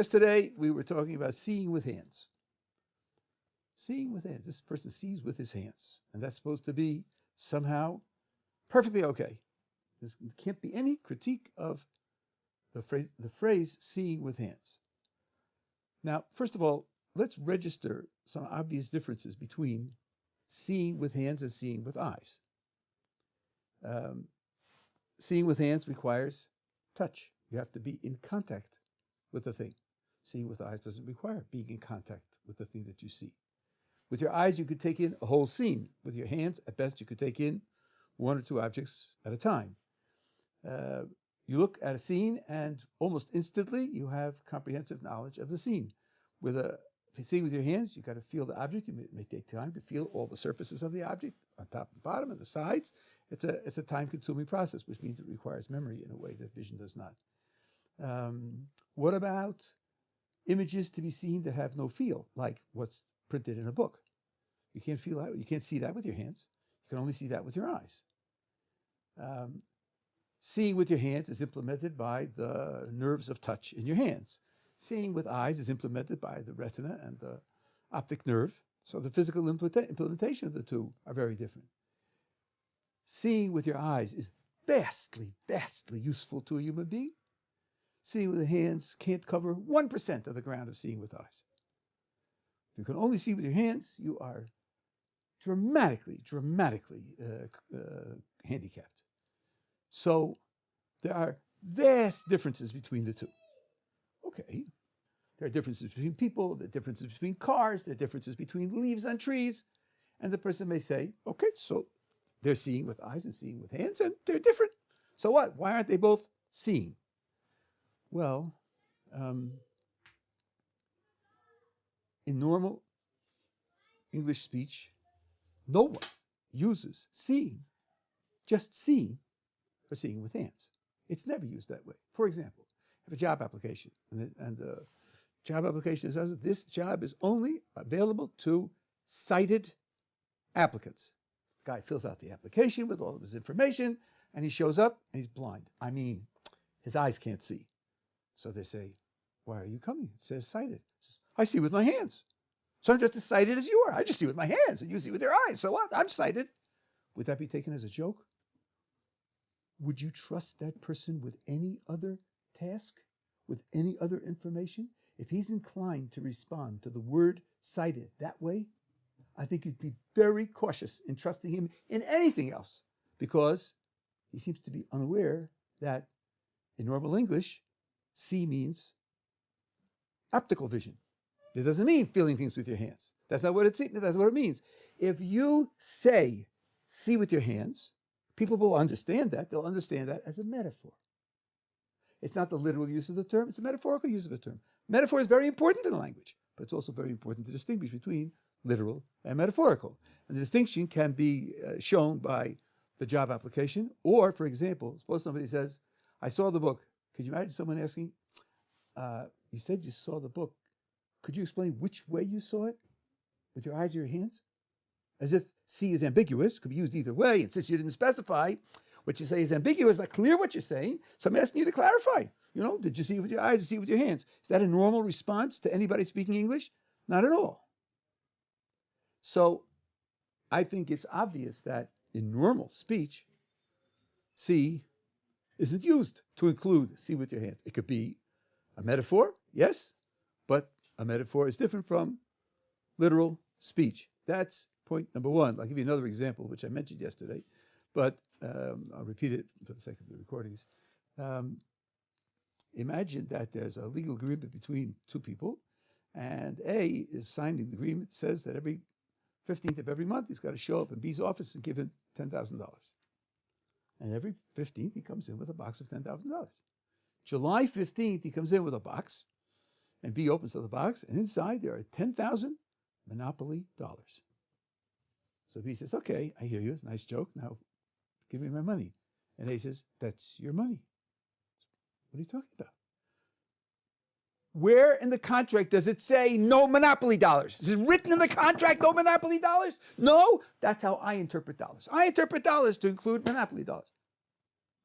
Yesterday, we were talking about seeing with hands. Seeing with hands. This person sees with his hands. And that's supposed to be somehow perfectly okay. There can't be any critique of the phrase seeing with hands. Now, first of all, let's register some obvious differences between seeing with hands and seeing with eyes. Seeing with hands requires touch. You have to be in contact with the thing. Seeing with eyes doesn't require being in contact with the thing that you see. With your eyes, you could take in a whole scene. With your hands, at best, you could take in one or two objects at a time. You look at a scene, and almost instantly, you have comprehensive knowledge of the scene. If you're seeing with your hands, you've got to feel the object. It may take time to feel all the surfaces of the object, on top and bottom and the sides. It's a time-consuming process, which means it requires memory in a way that vision does not. What about images to be seen that have no feel, like what's printed in a book? You can't feel that. You can't see that with your hands. You can only see that with your eyes. Seeing with your hands is implemented by the nerves of touch in your hands. Seeing with eyes is implemented by the retina and the optic nerve. So the physical implementation of the two are very different. Seeing with your eyes is vastly, vastly useful to a human being. Seeing with the hands can't cover 1% of the ground of seeing with eyes. If you can only see with your hands, you are dramatically handicapped. So there are vast differences between the two. Okay, there are differences between people, there are differences between cars, there are differences between leaves on trees, and the person may say, okay, so they're seeing with eyes and seeing with hands, and they're different. So what? Why aren't they both seeing? Well, in normal English speech, no one uses seeing, just seeing, or seeing with hands. It's never used that way. For example, have a job application, and the job application says that this job is only available to sighted applicants. The guy fills out the application with all of his information, and he shows up, and he's blind. I mean, his eyes can't see. So they say, why are you coming? It says sighted. He says, I see with my hands. So I'm just as sighted as you are. I just see with my hands, and you see with your eyes. So what? I'm sighted. Would that be taken as a joke? Would you trust that person with any other task, with any other information? If he's inclined to respond to the word sighted that way, I think you'd be very cautious in trusting him in anything else, because he seems to be unaware that in normal English, see means optical vision. It doesn't mean feeling things with your hands. That's not what it means. If you say, see with your hands, people will understand that. They'll understand that as a metaphor. It's not the literal use of the term. It's a metaphorical use of the term. Metaphor is very important in language, but it's also very important to distinguish between literal and metaphorical. And the distinction can be shown by the job application, or, for example, suppose somebody says, I saw the book. Could you imagine someone asking, you said you saw the book. Could you explain which way you saw it? With your eyes or your hands? As if see is ambiguous, could be used either way. And since you didn't specify, what you say is ambiguous, not clear what you're saying. So I'm asking you to clarify. Did you see it with your eyes or see it with your hands? Is that a normal response to anybody speaking English? Not at all. So I think it's obvious that in normal speech, see isn't used to include see with your hands. It could be a metaphor, yes, but a metaphor is different from literal speech. That's point number one. I'll give you another example, which I mentioned yesterday, but I'll repeat it for the sake of the recordings. Imagine that there's a legal agreement between two people, and A is signing the agreement that says that every 15th of every month he's got to show up in B's office and give him $10,000. And every 15th he comes in with a box of $10,000. July 15th he comes in with a box, and B opens up the box, and inside there are 10,000 Monopoly dollars. So B says, okay, I hear you, nice joke, now give me my money. And A says, that's your money. What are you talking about? Where in the contract does it say no monopoly dollars? Is it written in the contract, no monopoly dollars? No, that's how I interpret dollars. I interpret dollars to include monopoly dollars.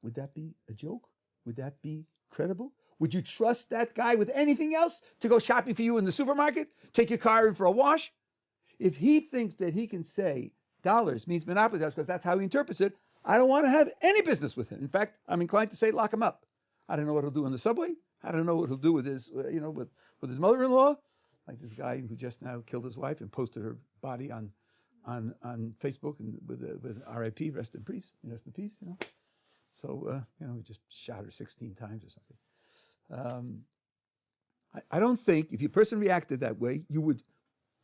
Would that be a joke? Would that be credible? Would you trust that guy with anything else to go shopping for you in the supermarket? Take your car in for a wash? If he thinks that he can say dollars means monopoly dollars because that's how he interprets it, I don't want to have any business with him. In fact, I'm inclined to say lock him up. I don't know what he'll do in the subway. I don't know what he'll do with his, with his mother-in-law, like this guy who just now killed his wife and posted her body on Facebook and with R.I.P. Rest in peace. So he just shot her 16 times or something. I don't think if a person reacted that way, you would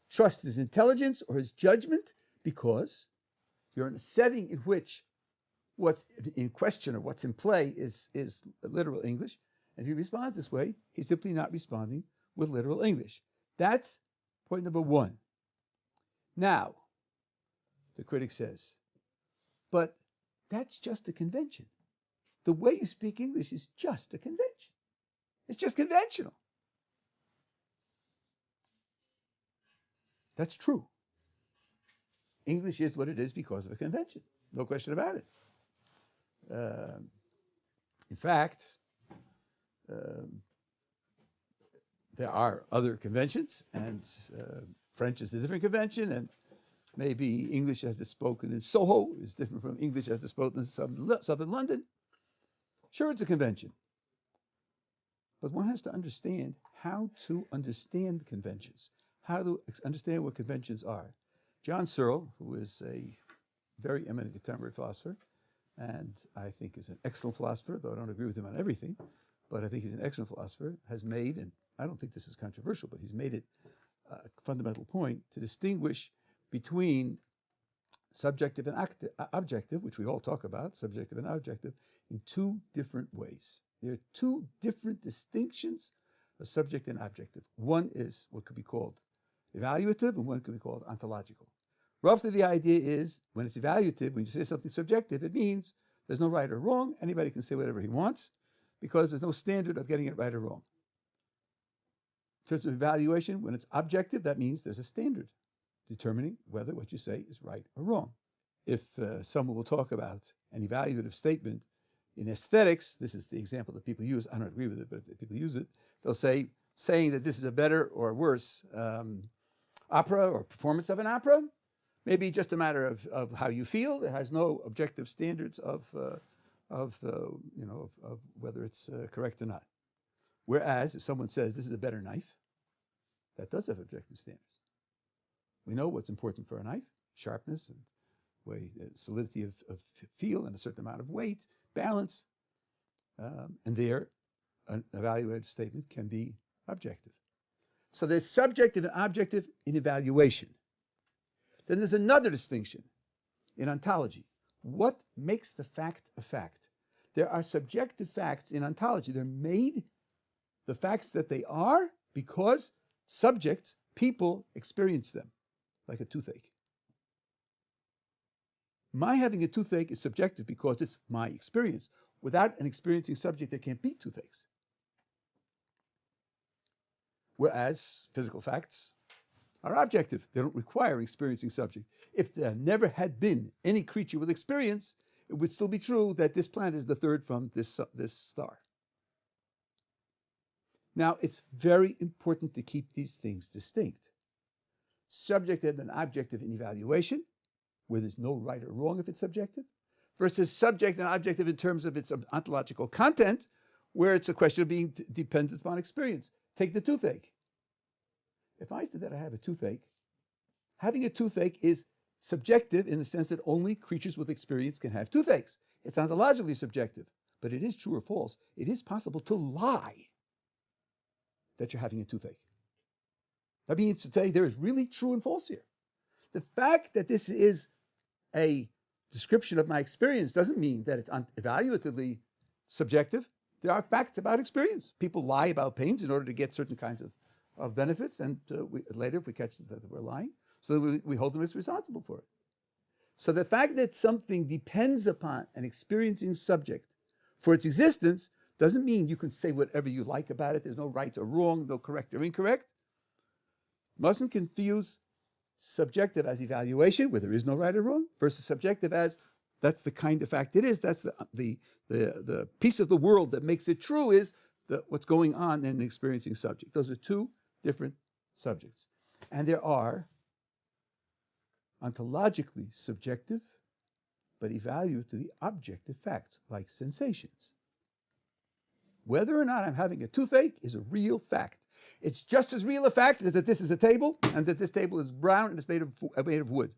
trust his intelligence or his judgment because you're in a setting in which what's in question or what's in play is literal English. And if he responds this way, he's simply not responding with literal English. That's point number one. Now, the critic says, but that's just a convention. The way you speak English is just a convention. It's just conventional. That's true. English is what it is because of a convention. No question about it. In fact, there are other conventions, and French is a different convention, and maybe English as it's spoken in Soho is different from English as it's spoken in southern London. Sure, it's a convention. But one has to understand how to understand conventions, how to understand what conventions are. John Searle, who is a very eminent contemporary philosopher, and I think is an excellent philosopher, though I don't agree with him on everything, but I think he's an excellent philosopher, has made, and I don't think this is controversial, but he's made it a fundamental point to distinguish between subjective and objective, which we all talk about, subjective and objective, in two different ways. There are two different distinctions of subject and objective. One is what could be called evaluative, and one could be called ontological. Roughly, the idea is when it's evaluative, when you say something subjective, it means there's no right or wrong. Anybody can say whatever he wants because there's no standard of getting it right or wrong. In terms of evaluation, when it's objective, that means there's a standard determining whether what you say is right or wrong. If someone will talk about an evaluative statement in aesthetics, this is the example that people use. I don't agree with it, but if people use it, they'll say, saying that this is a better or worse opera or performance of an opera, maybe just a matter of how you feel. It has no objective standards of whether it's correct or not. Whereas if someone says this is a better knife, that does have objective standards. We know what's important for a knife: sharpness and solidity of feel and a certain amount of weight, balance. And there, an evaluative statement can be objective. So there's subjective and objective in evaluation. Then there's another distinction in ontology. What makes the fact a fact? There are subjective facts in ontology. They're made the facts that they are because subjects, people, experience them, like a toothache. My having a toothache is subjective because it's my experience. Without an experiencing subject, there can't be toothaches. Whereas physical facts are objective. They don't require an experiencing subject. If there never had been any creature with experience, it would still be true that this planet is the third from this star. Now, it's very important to keep these things distinct. Subjective and objective in evaluation, where there's no right or wrong if it's subjective, versus subject and objective in terms of its ontological content, where it's a question of being dependent upon experience. Take the toothache. If I said that I have a toothache, having a toothache is subjective in the sense that only creatures with experience can have toothaches. It's ontologically subjective, but it is true or false. It is possible to lie that you're having a toothache. That means to say there is really true and false here. The fact that this is a description of my experience doesn't mean that it's evaluatively subjective. There are facts about experience. People lie about pains in order to get certain kinds of benefits, and later, if we catch that we're lying, so we hold them as responsible for it. So the fact that something depends upon an experiencing subject for its existence doesn't mean you can say whatever you like about it. There's no right or wrong, no correct or incorrect. Mustn't confuse subjective as evaluation, where there is no right or wrong, versus subjective as that's the kind of fact it is. That's the piece of the world that makes it true is what's going on in an experiencing subject. Those are two different subjects. And there are ontologically subjective but evaluatively objective facts, like sensations. Whether or not I'm having a toothache is a real fact. It's just as real a fact as that this is a table and that this table is brown and it's made of wood.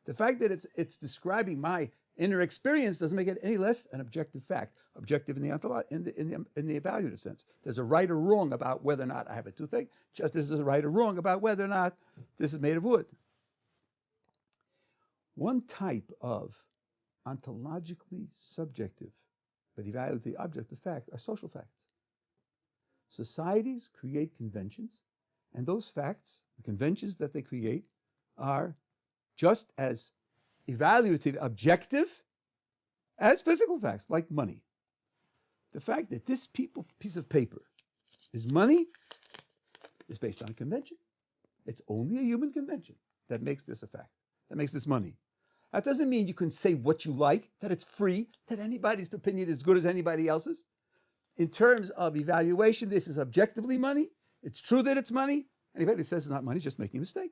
The fact that it's describing my inner experience doesn't make it any less an objective fact. Objective in the evaluative sense. There's a right or wrong about whether or not I have a toothache, just as there's a right or wrong about whether or not this is made of wood. One type of ontologically subjective but evaluatively objective fact are social facts. Societies create conventions, and those facts, the conventions that they create, are just as evaluative, objective as physical facts, like money. The fact that this piece of paper is money is based on a convention. It's only a human convention that makes this a fact, that makes this money. That doesn't mean you can say what you like, that it's free, that anybody's opinion is as good as anybody else's. In terms of evaluation, this is objectively money. It's true that it's money. Anybody who says it's not money is just making a mistake.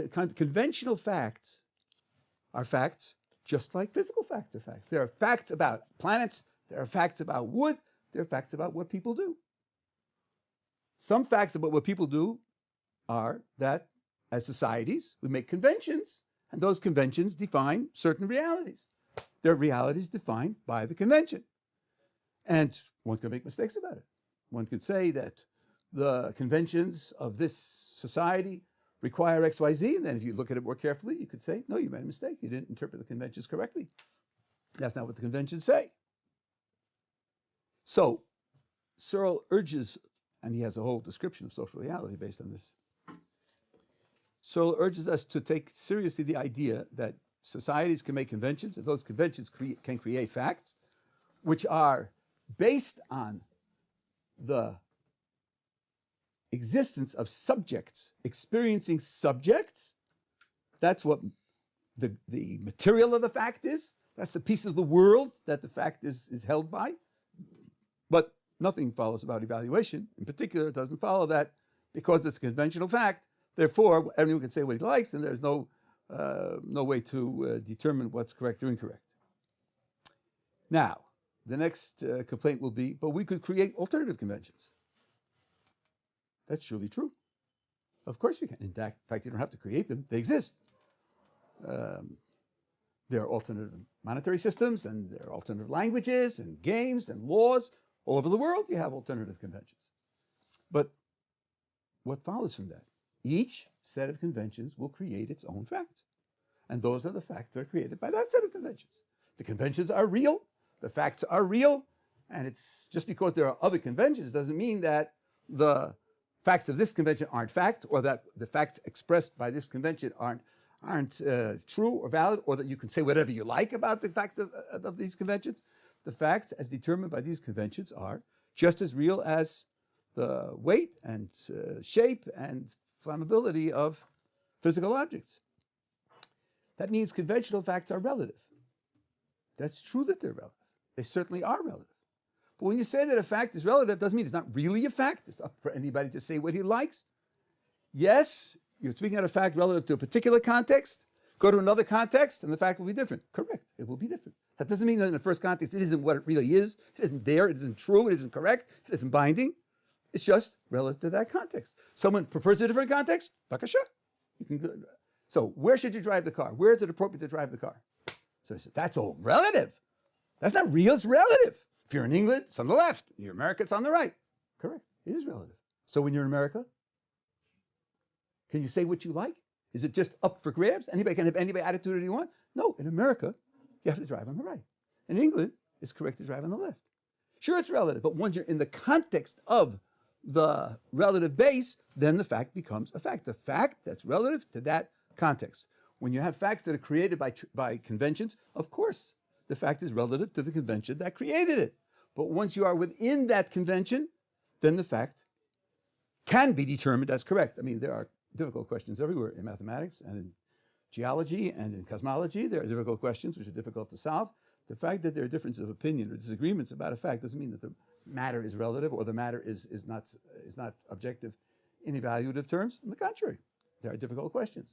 Conventional facts are facts just like physical facts are facts. There are facts about planets. There are facts about wood. There are facts about what people do. Some facts about what people do are that as societies, we make conventions, and those conventions define certain realities. They're realities defined by the convention. And one can make mistakes about it. One could say that the conventions of this society require X, Y, Z, and then if you look at it more carefully, you could say, no, you made a mistake. You didn't interpret the conventions correctly. That's not what the conventions say. So Searle urges, and he has a whole description of social reality based on this. Searle urges us to take seriously the idea that societies can make conventions, and those conventions can create facts, which are based on the existence of subjects, experiencing subjects. That's what the material of the fact is. That's the piece of the world that the fact is held by. But nothing follows about evaluation. In particular, it doesn't follow that because it's a conventional fact. Therefore, everyone can say what he likes, and there's no way to determine what's correct or incorrect. Now, the next complaint will be, but we could create alternative conventions. That's surely true. Of course you can. In fact, you don't have to create them. They exist. There are alternative monetary systems, and there are alternative languages, and games, and laws. All over the world, you have alternative conventions. But what follows from that? Each set of conventions will create its own facts. And those are the facts that are created by that set of conventions. The conventions are real. The facts are real. And it's just because there are other conventions doesn't mean that the facts of this convention aren't fact, or that the facts expressed by this convention aren't true or valid, or that you can say whatever you like about the facts of these conventions. The facts as determined by these conventions are just as real as the weight and shape and flammability of physical objects. That means conventional facts are relative. That's true that they're relative. They certainly are relative. But when you say that a fact is relative, it doesn't mean it's not really a fact. It's up for anybody to say what he likes. Yes, you're speaking of a fact relative to a particular context. Go to another context, and the fact will be different. Correct, it will be different. That doesn't mean that in the first context it isn't what it really is. It isn't there, it isn't true, it isn't correct, it isn't binding. It's just relative to that context. Someone prefers a different context, bakasha. You can go. So where should you drive the car? Where is it appropriate to drive the car? So I said, that's all relative. That's not real, it's relative. If you're in England, it's on the left. If you're in America, it's on the right. Correct, it is relative. So when you're in America, can you say what you like? Is it just up for grabs? Anybody can have any attitude that you want? No, in America, you have to drive on the right. In England, it's correct to drive on the left. Sure, it's relative, but once you're in the context of the relative base, then the fact becomes a fact. A fact that's relative to that context. When you have facts that are created by conventions, of course, the fact is relative to the convention that created it. But once you are within that convention, then the fact can be determined as correct. I mean, there are difficult questions everywhere in mathematics and in geology and in cosmology. There are difficult questions which are difficult to solve. The fact that there are differences of opinion or disagreements about a fact doesn't mean that the matter is relative or the matter is not objective in evaluative terms. On the contrary, there are difficult questions.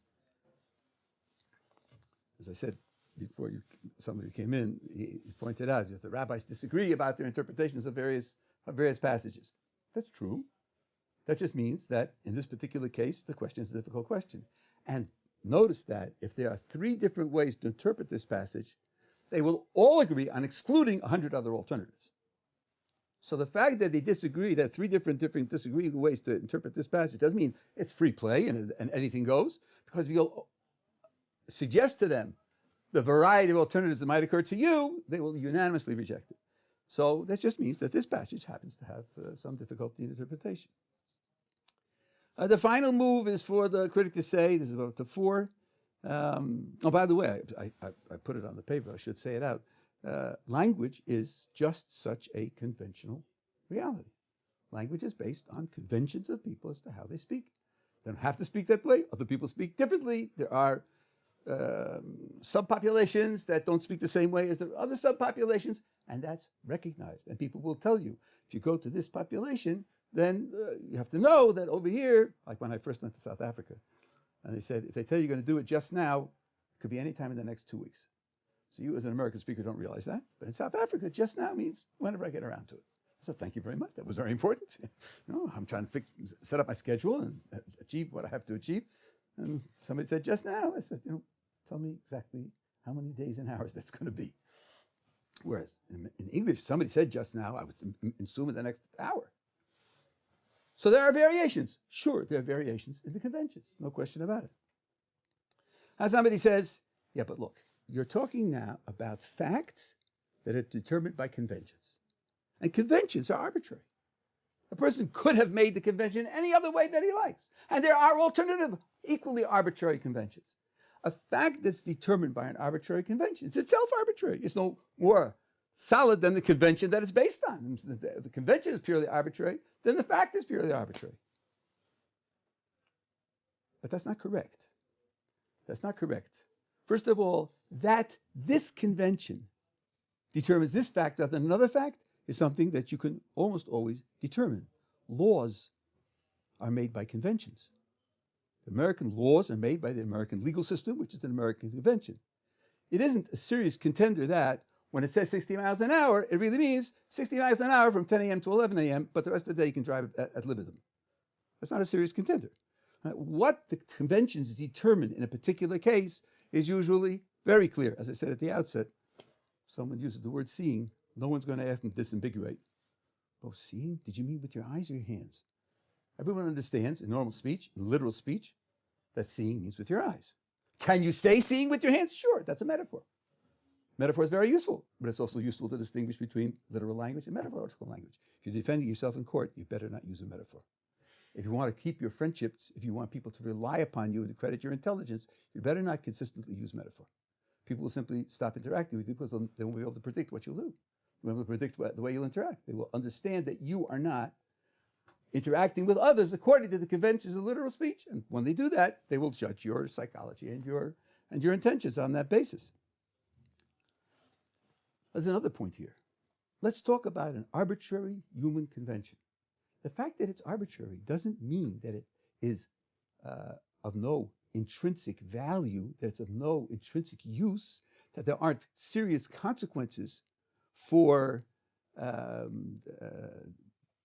As I said before some of you came in, he pointed out that the rabbis disagree about their interpretations of various passages. That's true. That just means that in this particular case, the question is a difficult question. And notice that if there are 3 different ways to interpret this passage, they will all agree on excluding 100 other alternatives. So the fact that they disagree, that 3 different disagreeing ways to interpret this passage, doesn't mean it's free play and anything goes, because we'll suggest to them the variety of alternatives that might occur to you, they will unanimously reject it. So that just means that this passage happens to have some difficulty in interpretation. The final move is for the critic to say, this is about the 4. Oh, by the way, I put it on the paper, I should say it out. Language is just such a conventional reality. Language is based on conventions of people as to how they speak. They don't have to speak that way. Other people speak differently. There are subpopulations that don't speak the same way as the other subpopulations, and that's recognized. And people will tell you, if you go to this population, then you have to know that over here, like when I first went to South Africa, and they said, if they tell you you're going to do it just now, it could be any time in the next 2 weeks. So you as an American speaker don't realize that. But in South Africa, just now means whenever I get around to it. So thank you very much. That was very important. I'm trying to set up my schedule and achieve what I have to achieve. And somebody said, just now. I said, tell me exactly how many days and hours that's going to be. Whereas in English, somebody said just now, I would assume in the next hour. So there are variations. Sure, there are variations in the conventions. No question about it. Now somebody says, yeah, but look, you're talking now about facts that are determined by conventions. And conventions are arbitrary. A person could have made the convention any other way that he likes. And there are alternative, equally arbitrary conventions. A fact that's determined by an arbitrary convention, it's itself arbitrary. It's no more solid than the convention that it's based on. If the convention is purely arbitrary, then the fact is purely arbitrary. But that's not correct. That's not correct. First of all, that this convention determines this fact rather than another fact is something that you can almost always determine. Laws are made by conventions. The American laws are made by the American legal system, which is an American convention. It isn't a serious contender that when it says 60 miles an hour, it really means 60 miles an hour from 10 a.m. to 11 a.m., but the rest of the day you can drive at libitum. That's not a serious contender. What the conventions determine in a particular case is usually very clear. As I said at the outset, someone uses the word seeing, no one's going to ask them to disambiguate. Oh, seeing? Did you mean with your eyes or your hands? Everyone understands in normal speech, in literal speech, that seeing means with your eyes. Can you say seeing with your hands? Sure, that's a metaphor. Metaphor is very useful, but it's also useful to distinguish between literal language and metaphorical language. If you're defending yourself in court, you better not use a metaphor. If you want to keep your friendships, if you want people to rely upon you and to credit your intelligence, you better not consistently use metaphor. People will simply stop interacting with you because they won't be able to predict what you'll do. They won't be able to predict the way you'll interact. They will understand that you are not interacting with others according to the conventions of literal speech. And when they do that, they will judge your psychology and your intentions on that basis. There's another point here. Let's talk about an arbitrary human convention. The fact that it's arbitrary doesn't mean that it is of no intrinsic value, that it's of no intrinsic use, that there aren't serious consequences for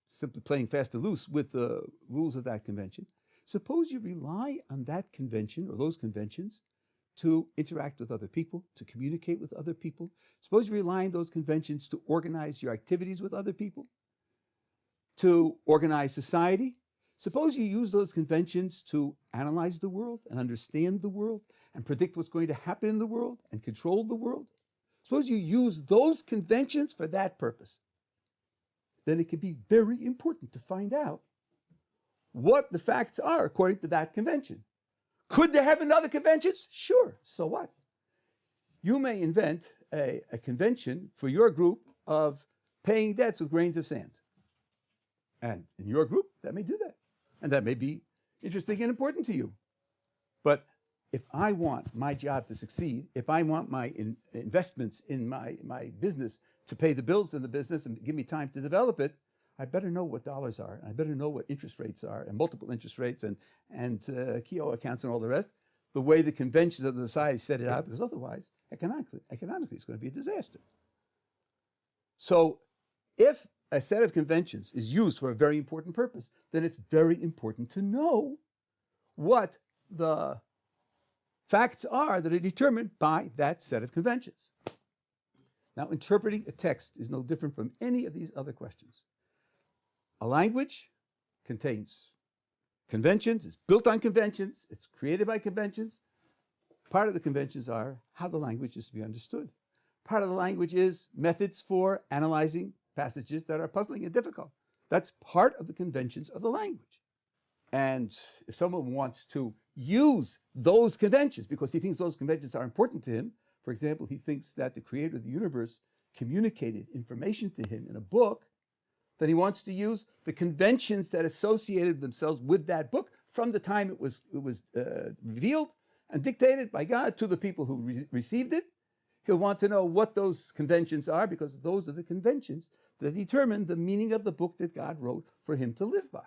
simply playing fast and loose with the rules of that convention. Suppose you rely on that convention or those conventions to interact with other people, to communicate with other people. Suppose you rely on those conventions to organize your activities with other people, to organize society. Suppose you use those conventions to analyze the world and understand the world and predict what's going to happen in the world and control the world. Suppose you use those conventions for that purpose. Then it can be very important to find out what the facts are according to that convention. Could there have been other conventions? Sure. So what? You may invent a convention for your group of paying debts with grains of sand. And in your group, that may do that. And that may be interesting and important to you. But if I want my job to succeed, if I want my investments in my business to pay the bills in the business and give me time to develop it, I better know what dollars are. I better know what interest rates are, and multiple interest rates, and Keogh accounts and all the rest, the way the conventions of the society set it out, because otherwise, economically, it's going to be a disaster. So if a set of conventions is used for a very important purpose, then it's very important to know what the facts are that are determined by that set of conventions. Now, interpreting a text is no different from any of these other questions. A language contains conventions, it's built on conventions, it's created by conventions. Part of the conventions are how the language is to be understood. Part of the language is methods for analyzing passages that are puzzling and difficult. That's part of the conventions of the language. And if someone wants to use those conventions because he thinks those conventions are important to him, for example, he thinks that the creator of the universe communicated information to him in a book, then he wants to use the conventions that associated themselves with that book from the time it was revealed and dictated by God to the people who received it. He'll want to know what those conventions are, because those are the conventions that determine the meaning of the book that God wrote for him to live by.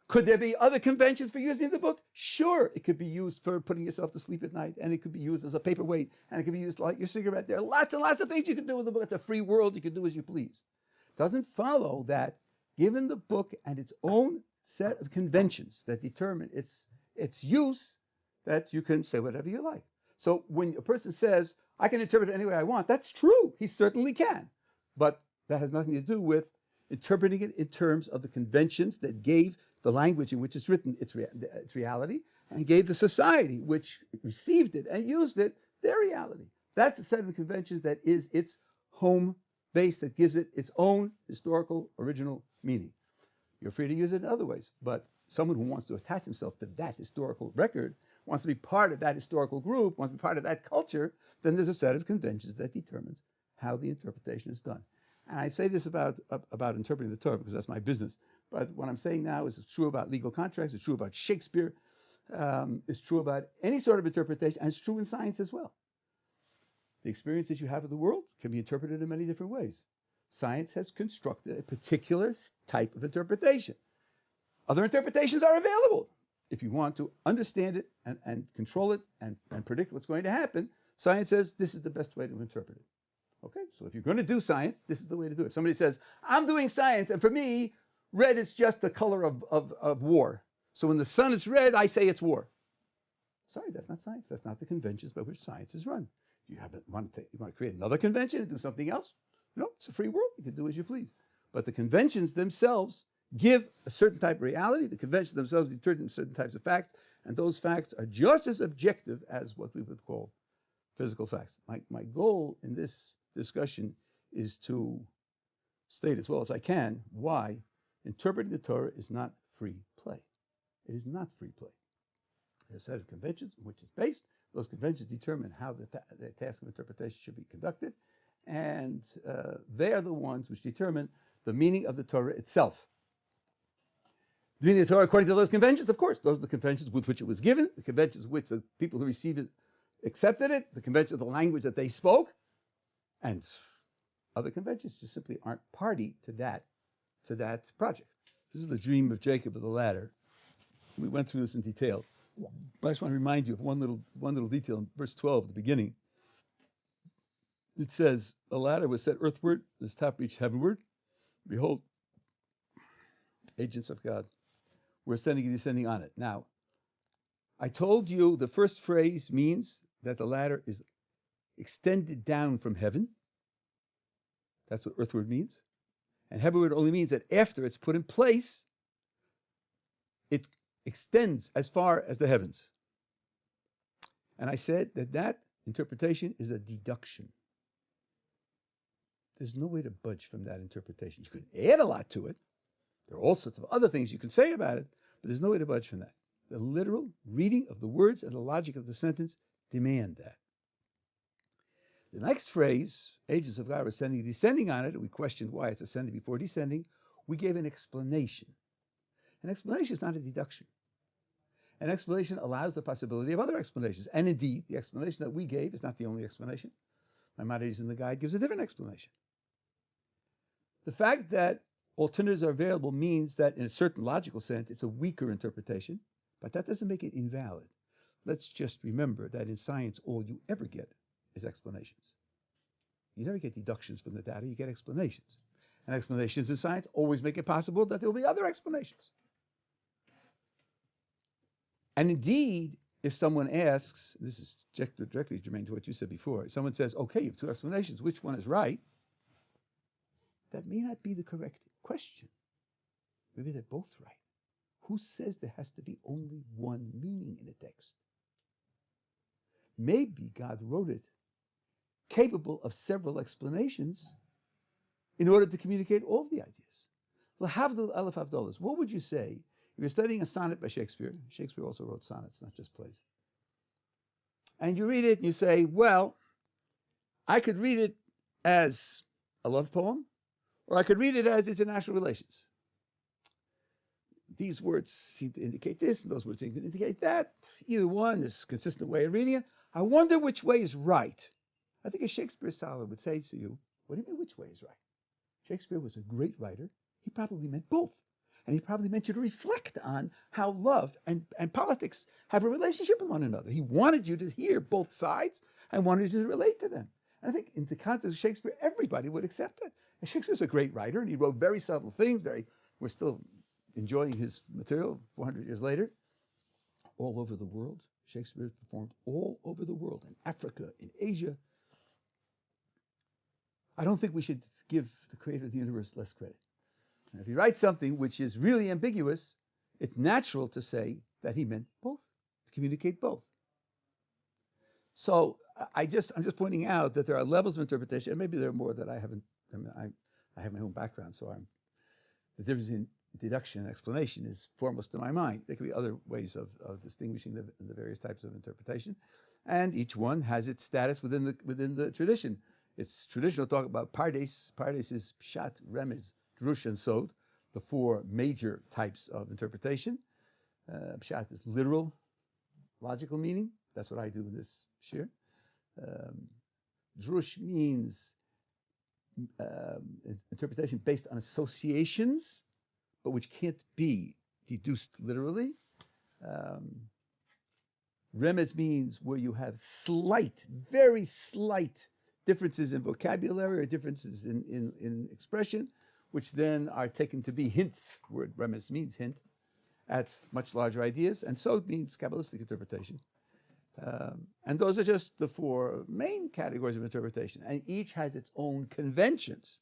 Could there be other conventions for using the book? Sure, it could be used for putting yourself to sleep at night, and it could be used as a paperweight, and it could be used to light your cigarette. There are lots and lots of things you can do with the book. It's a free world. You can do as you please. It doesn't follow that, given the book and its own set of conventions that determine its use, that you can say whatever you like. So when a person says, I can interpret it any way I want, that's true. He certainly can. But that has nothing to do with interpreting it in terms of the conventions that gave the language in which it's written its reality, and gave the society which received it and used it their reality. That's the set of conventions that is its home base, that gives it its own historical original meaning. You're free to use it in other ways, but someone who wants to attach himself to that historical record, wants to be part of that historical group, wants to be part of that culture, then there's a set of conventions that determines how the interpretation is done. And I say this about interpreting the Torah because that's my business. But what I'm saying now is it's true about legal contracts, it's true about Shakespeare, it's true about any sort of interpretation, and it's true in science as well. The experience that you have of the world can be interpreted in many different ways. Science has constructed a particular type of interpretation. Other interpretations are available. If you want to understand it and control it and predict what's going to happen, science says this is the best way to interpret it. Okay, so if you're going to do science, this is the way to do it. If somebody says, I'm doing science, and for me, red is just the color of war. So when the sun is red, I say it's war. Sorry, that's not science. That's not the conventions by which science is run. You want to create another convention and do something else? No, it's a free world. You can do as you please. But the conventions themselves give a certain type of reality. The conventions themselves determine certain types of facts, and those facts are just as objective as what we would call physical facts. My goal in this discussion is to state as well as I can why interpreting the Torah is not free play. It is not free play. There's a set of conventions on which it's based. Those conventions determine how the task of interpretation should be conducted, and they are the ones which determine the meaning of the Torah itself. The meaning of the Torah according to those conventions, of course, those are the conventions with which it was given, the conventions which the people who received it accepted it, the conventions of the language that they spoke, and other conventions just simply aren't party to that project. This is the dream of Jacob of the ladder. We went through this in detail. But I just want to remind you of one little detail in verse 12 at the beginning. It says, a ladder was set earthward, its top reached heavenward. Behold, agents of God were ascending and descending on it. Now, I told you the first phrase means that the ladder is extended down from heaven. That's what earthward means. And heavenward only means that after it's put in place, it extends as far as the heavens. And I said that interpretation is a deduction. There's no way to budge from that interpretation. You can add a lot to it. There are all sorts of other things you can say about it, but there's no way to budge from that. The literal reading of the words and the logic of the sentence demand that. The next phrase, agents of God were ascending and descending on it, and we questioned why it's ascending before descending. We gave an explanation. An explanation is not a deduction. An explanation allows the possibility of other explanations. And indeed, the explanation that we gave is not the only explanation. Maimonides in the guide gives a different explanation. The fact that alternatives are available means that in a certain logical sense, it's a weaker interpretation, but that doesn't make it invalid. Let's just remember that in science, all you ever get is explanations. You never get deductions from the data, you get explanations. And explanations in science always make it possible that there will be other explanations. And indeed, if someone asks, this is directly germane to what you said before, someone says, okay, you have two explanations, which one is right? That may not be the correct question. Maybe they're both right. Who says there has to be only one meaning in a text? Maybe God wrote it capable of several explanations in order to communicate all of the ideas. L'havdil elef havdolos. What would you say if you're studying a sonnet by Shakespeare? Shakespeare also wrote sonnets, not just plays. And you read it and you say, well, I could read it as a love poem, or I could read it as international relations. These words seem to indicate this, and those words seem to indicate that. Either one is a consistent way of reading it. I wonder which way is right. I think a Shakespeare scholar would say to you, what do you mean which way is right? Shakespeare was a great writer. He probably meant both. And he probably meant you to reflect on how love and politics have a relationship with one another. He wanted you to hear both sides and wanted you to relate to them. And I think in the context of Shakespeare, everybody would accept it. And Shakespeare's a great writer, and he wrote very subtle things. We're still enjoying his material 400 years later. All over the world. Shakespeare performed all over the world, in Africa, in Asia. I don't think we should give the creator of the universe less credit. And if he writes something which is really ambiguous, it's natural to say that he meant both, to communicate both. So I'm just pointing out that there are levels of interpretation, and maybe there are more that I haven't. I have my own background, so the difference in deduction and explanation is foremost in my mind. There could be other ways of distinguishing the various types of interpretation, and each one has its status within the tradition. It's traditional to talk about pardes. Pardes is pshat, remez, drush, and sod, the four major types of interpretation. Pshat is literal, logical meaning. That's what I do in this shir. Drush means interpretation based on associations, but which can't be deduced literally. Remez means where you have slight, very slight differences in vocabulary or differences in expression, which then are taken to be hints. Word remez means hint at much larger ideas, and so it means Kabbalistic interpretation. And those are just the four main categories of interpretation, and each has its own conventions.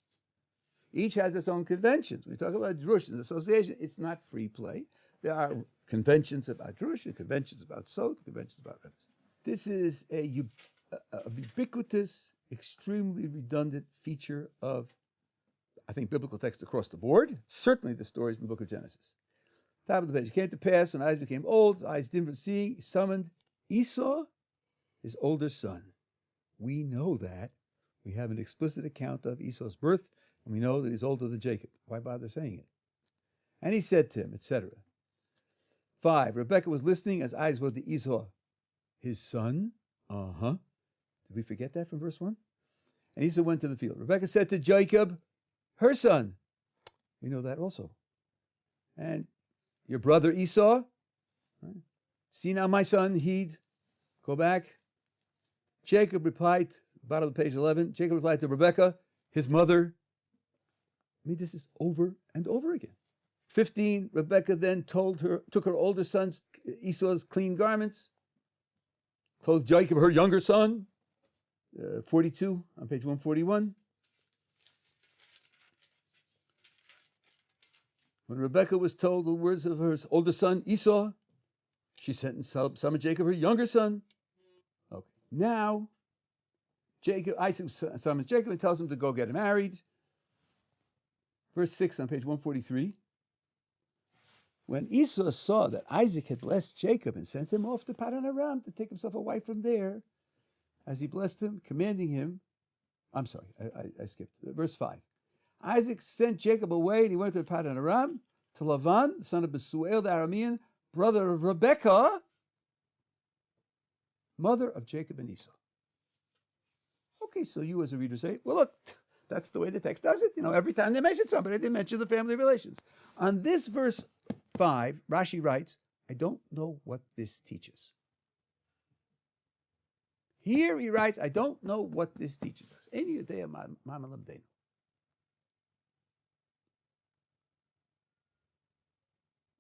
Each has its own conventions. When we talk about drush and association, it's not free play. There are conventions about drush and conventions about sod, conventions about remez. This is a ubiquitous, extremely redundant feature of, I think, biblical text across the board, certainly the stories in the book of Genesis. Top of the page. It came to pass when Isaac became old, his eyes dimmed from seeing, he summoned Esau, his older son. We know that. We have an explicit account of Esau's birth, and we know that he's older than Jacob. Why bother saying it? And he said to him, etc. 5. Rebekah was listening as eyes were to Esau, his son. Did we forget that from verse 1? And Esau went to the field. Rebekah said to Jacob, her son. We know that also. And your brother Esau, right? See now, my son, heed. Go back. Jacob replied, bottom of page 11, Jacob replied to Rebekah, his mother. I mean, this is over and over again. 15, Rebekah then took her older son's, Esau's clean garments, clothed Jacob, her younger son. 42, on page 141. When Rebekah was told the words of her older son, Esau, she sent and summoned Jacob, her younger son. Okay. Now, Isaac summons Jacob and tells him to go get married. Verse 6 on page 143. When Esau saw that Isaac had blessed Jacob and sent him off to Padan Aram to take himself a wife from there, as he blessed him, commanding him, I skipped. Verse 5. Isaac sent Jacob away, and he went to Padan Aram, to Lavan, the son of Besuel the Aramean, brother of Rebekah, mother of Jacob and Esau. Okay, so you as a reader say, well, look, that's the way the text does it. Every time they mention somebody, they mention the family relations. On this verse 5, Rashi writes, I don't know what this teaches. Here he writes, I don't know what this teaches us. Any Yudea Mama Lamdenu.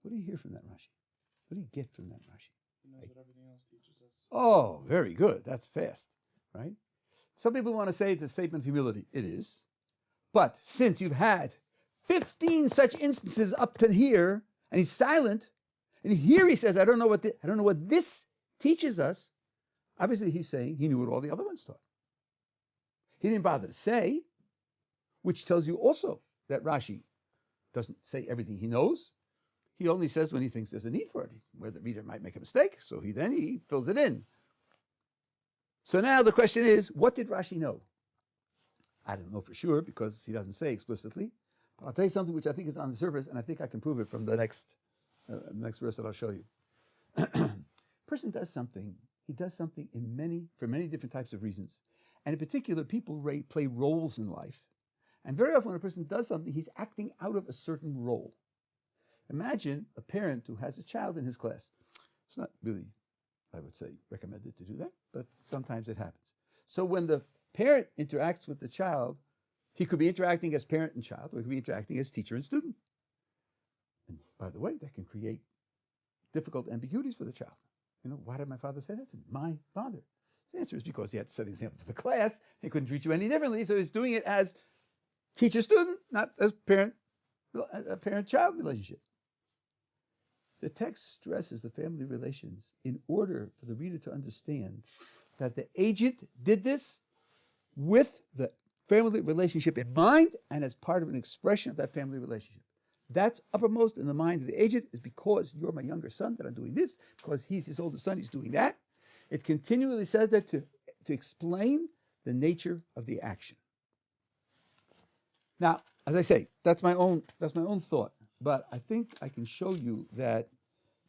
What do you hear from that Rashi? What do you get from that Rashi? He knows what everything else teaches us. Oh, very good. That's fast, right? Some people want to say it's a statement of humility. It is. But since you've had 15 such instances up to here, and he's silent, and here he says, I don't know what this teaches us. Obviously, he's saying he knew what all the other ones taught. He didn't bother to say, which tells you also that Rashi doesn't say everything he knows. He only says when he thinks there's a need for it, where the reader might make a mistake, so he fills it in. So now the question is, what did Rashi know? I don't know for sure because he doesn't say explicitly, but I'll tell you something which I think is on the surface, and I think I can prove it from the next verse that I'll show you. Person does something. He does something for many different types of reasons. And in particular, people play roles in life. And very often when a person does something, he's acting out of a certain role. Imagine a parent who has a child in his class. It's not really, I would say, recommended to do that, but sometimes it happens. So when the parent interacts with the child, he could be interacting as parent and child, or he could be interacting as teacher and student. And by the way, that can create difficult ambiguities for the child. Why did my father say that to me? My father. The answer is because he had to set an example for the class. He couldn't treat you any differently, so he's doing it as teacher-student, not as a parent-child relationship. The text stresses the family relations in order for the reader to understand that the agent did this with the family relationship in mind and as part of an expression of that family relationship. That's uppermost in the mind of the agent is because you're my younger son that I'm doing this, because he's his older son, he's doing that. It continually says that to explain the nature of the action. Now, as I say, that's my own thought, but I think I can show you that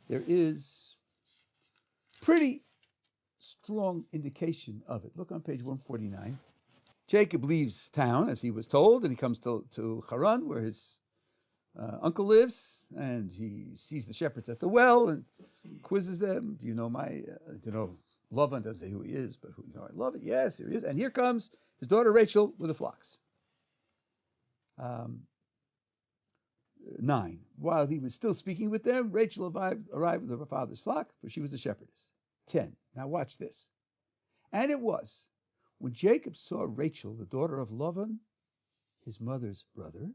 there is pretty strong indication of it. Look on page 149. Jacob leaves town as he was told, and he comes to Haran, where his uncle lives, and he sees the shepherds at the well and quizzes them. Do you know Lavan doesn't say who he is, but I love it. Yes, here he is. And here comes his daughter Rachel with the flocks. 9. While he was still speaking with them, Rachel arrived with her father's flock, for she was a shepherdess. 10. Now watch this. And it was when Jacob saw Rachel, the daughter of Lavan, his mother's brother,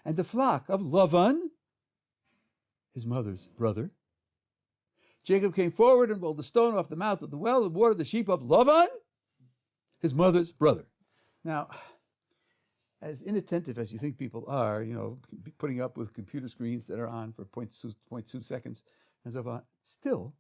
and the flock of Lavan, his mother's brother, Jacob came forward and rolled the stone off the mouth of the well and watered the sheep of Lavan, his mother's brother. Now, as inattentive as you think people are, putting up with computer screens that are on for 0.2 seconds and so on, still,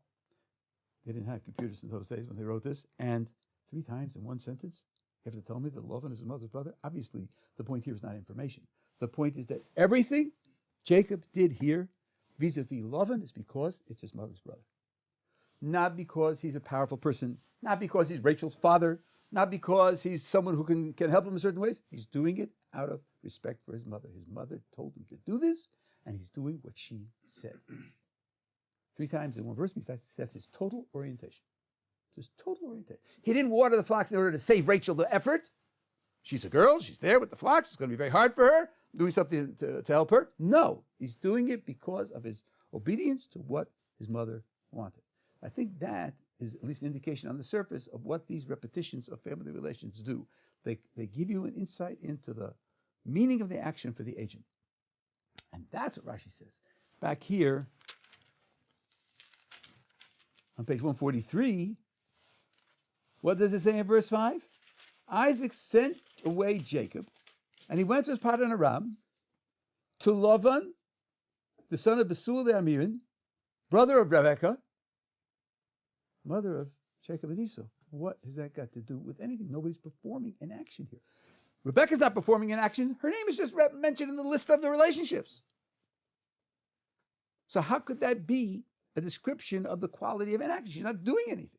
they didn't have computers in those days when they wrote this, and 3 times in one sentence, you have to tell me that Lavan is his mother's brother? Obviously, the point here is not information. The point is that everything Jacob did here vis-a-vis Lavan is because it's his mother's brother. Not because he's a powerful person, not because he's Rachel's father, not because he's someone who can help him in certain ways. He's doing it out of respect for his mother. His mother told him to do this, and he's doing what she said. 3 times in one verse means that's his total orientation. It's his total orientation. He didn't water the flocks in order to save Rachel the effort. She's a girl. She's there with the flocks. It's going to be very hard for her. Doing something to help her. No, he's doing it because of his obedience to what his mother wanted. I think that is at least an indication on the surface of what these repetitions of family relations do. They give you an insight into the meaning of the action for the agent. And that's what Rashi says. Back here, on page 143, what does it say in verse 5? Isaac sent away Jacob, and he went to Padan Aram, to Lavan, the son of Besul the Amirin, brother of Rebekah, mother of Jacob and Esau. What has that got to do with anything? Nobody's performing an action here. Rebekah's not performing an action. Her name is just mentioned in the list of the relationships. So how could that be a description of the quality of an action? She's not doing anything.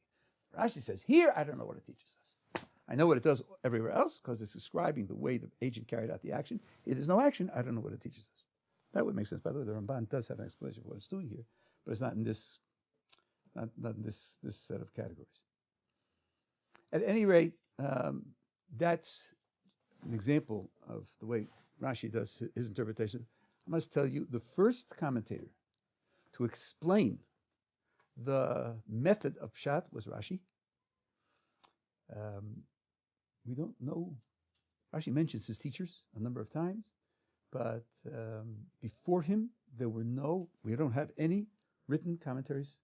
Rashi says, here, I don't know what it teaches us. I know what it does everywhere else because it's describing the way the agent carried out the action. If there's no action, I don't know what it teaches us. That would make sense. By the way, the Ramban does have an explanation of what it's doing here, but it's not in this, not in this set of categories. At any rate, that's an example of the way Rashi does his interpretation. I must tell you, the first commentator to explain the method of Pshat was Rashi. We don't know. Rashi mentions his teachers a number of times, but before him, we don't have any written commentaries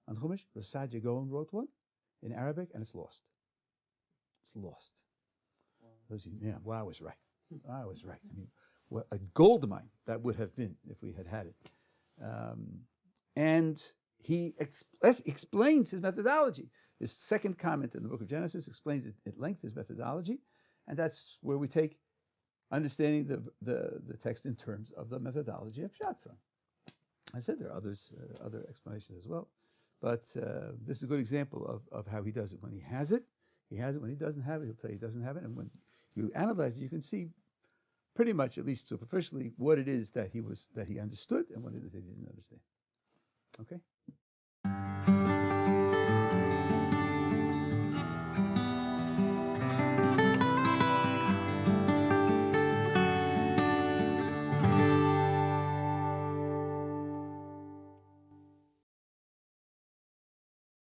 on Chumash. Rav Saadia Gaon wrote one in Arabic, and it's lost. It's lost. Wow, I was right. I was right. I mean, what a gold mine that would have been if we had had it. And he explains his methodology. His second comment in the book of Genesis explains at length his methodology, and that's where we take understanding the text in terms of the methodology of Pshat from. I said there are other explanations as well, but this is a good example of how he does it. When he has it, he has it. When he doesn't have it, he'll tell you he doesn't have it. And when you analyze it, you can see pretty much, at least superficially, what it is that he understood and what it is that he didn't understand. Okay?